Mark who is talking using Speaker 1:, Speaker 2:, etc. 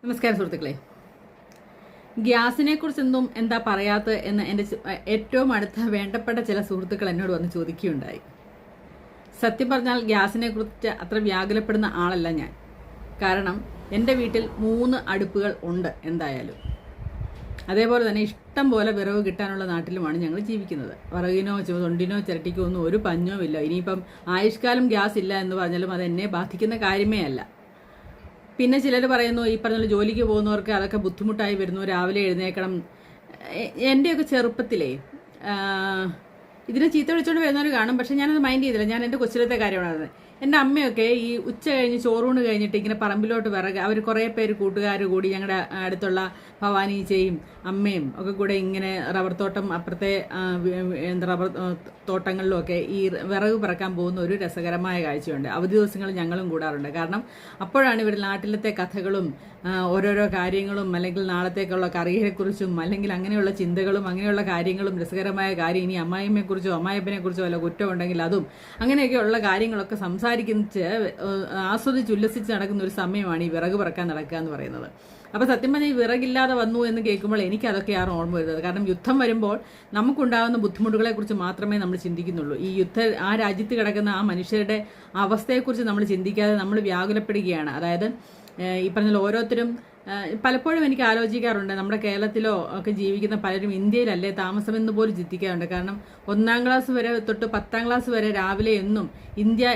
Speaker 1: നമസ്കാരം സുഹൃത്തുക്കളെ. ഗ്യാസിനെ കുറിച്ചൊന്നും എന്താ പറയാത്തത് എന്ന് എൻ്റെ ഏറ്റവും അടുത്ത വേണ്ടപ്പെട്ട ചില സുഹൃത്തുക്കൾ എന്നോട് വന്ന് ചോദിക്കുകയുണ്ടായി. സത്യം പറഞ്ഞാൽ ഗ്യാസിനെ കുറിച്ച് അത്ര വ്യാകുലപ്പെടുന്ന ആളല്ല ഞാൻ. കാരണം എൻ്റെ വീട്ടിൽ 3 അടുപ്പുകൾ ഉണ്ട് എന്തായാലും. അതേപോലെ തന്നെ ഇഷ്ടം പോലെ വിറവ് കിട്ടാനുള്ള നാട്ടിലുമാണ് ഞങ്ങൾ ജീവിക്കുന്നത്. വിറകിനോ തൊണ്ടിനോ ചിരട്ടിക്കോ ഒന്നും ഒരു പഞ്ഞോ ഇല്ല. ഇനിയിപ്പം ആയുഷ്കാലം ഗ്യാസ് ഇല്ല എന്ന് പറഞ്ഞാലും അത് എന്നെ ബാധിക്കുന്ന കാര്യമേ അല്ല. പിന്നെ ചിലർ പറയുന്നു, ഈ പറഞ്ഞ ജോലിക്ക് പോകുന്നവർക്ക് അതൊക്കെ ബുദ്ധിമുട്ടായി വരുന്നു, രാവിലെ എഴുന്നേക്കണം. എൻ്റെയൊക്കെ ചെറുപ്പത്തിലേ ഇതിനെ ചീത്ത വിളിച്ചുകൊണ്ട് വരുന്നവർ കാണും, പക്ഷെ ഞാനത് മൈൻഡ് ചെയ്തില്ല. ഞാൻ എൻ്റെ കൊച്ചിലത്തെ കാര്യമാണ് പറയുന്നത്. എൻ്റെ അമ്മയൊക്കെ ഈ ഉച്ച കഴിഞ്ഞ് ചോറൂണ് കഴിഞ്ഞിട്ട് ഇങ്ങനെ പറമ്പിലോട്ട് വിറക്, അവർ കുറേ പേര് കൂട്ടുകാർ കൂടി ഞങ്ങളുടെ അടുത്തുള്ള ഭവാനീച്ചയും അമ്മയും ഒക്കെ കൂടെ ഇങ്ങനെ റബ്ബർ തോട്ടം അപ്പുറത്തെ റബ്ബർ തോട്ടങ്ങളിലുമൊക്കെ ഈ വിറക് പറക്കാൻ പോകുന്ന ഒരു രസകരമായ കാഴ്ചയുണ്ട്. അവധി ദിവസങ്ങളിൽ ഞങ്ങളും കൂടാറുണ്ട്. കാരണം അപ്പോഴാണ് ഇവർ നാട്ടിലത്തെ കഥകളും ഓരോരോ കാര്യങ്ങളും അല്ലെങ്കിൽ നാളത്തേക്കുള്ള കറിയെക്കുറിച്ചും അല്ലെങ്കിൽ അങ്ങനെയുള്ള ചിന്തകളും അങ്ങനെയുള്ള കാര്യങ്ങളും രസകരമായ കാര്യം, ഇനി അമ്മായിമ്മയെക്കുറിച്ചോ അമ്മായിപ്പനെക്കുറിച്ചോ വല്ല കുറ്റമുണ്ടെങ്കിൽ അതും അങ്ങനെയൊക്കെയുള്ള കാര്യങ്ങളൊക്കെ സംസാരിച്ച് ആസ്വദിച്ച് ഉല്ലസിച്ച് നടക്കുന്ന ഒരു സമയമാണ് ഈ വിറക് പറക്കാൻ നടക്കുക എന്ന് പറയുന്നത്. അപ്പോൾ സത്യം പറഞ്ഞാൽ ഈ വിറകില്ലാതെ വന്നു എന്ന് കേൾക്കുമ്പോൾ എനിക്ക് അതൊക്കെയാണ് ഓർമ്മ വരുന്നത്. കാരണം യുദ്ധം വരുമ്പോൾ നമുക്കുണ്ടാകുന്ന ബുദ്ധിമുട്ടുകളെക്കുറിച്ച് മാത്രമേ നമ്മൾ ചിന്തിക്കുന്നുള്ളൂ. ഈ ആ രാജ്യത്ത് കിടക്കുന്ന ആ മനുഷ്യരുടെ അവസ്ഥയെക്കുറിച്ച് നമ്മൾ ചിന്തിക്കാതെ നമ്മൾ വ്യാകുലപ്പെടുകയാണ്. അതായത് ഈ പറഞ്ഞ ഓരോരുത്തരും പലപ്പോഴും എനിക്ക് ആലോചിക്കാറുണ്ട്, നമ്മുടെ കേരളത്തിലോ ഒക്കെ ജീവിക്കുന്ന പലരും ഇന്ത്യയിലല്ലേ താമസമെന്ന് പോലും ചിന്തിക്കാറുണ്ട്. കാരണം 1ാം ക്ലാസ് വരെ തൊട്ട് 10ാം ക്ലാസ് വരെ രാവിലെ എന്നും ഇന്ത്യ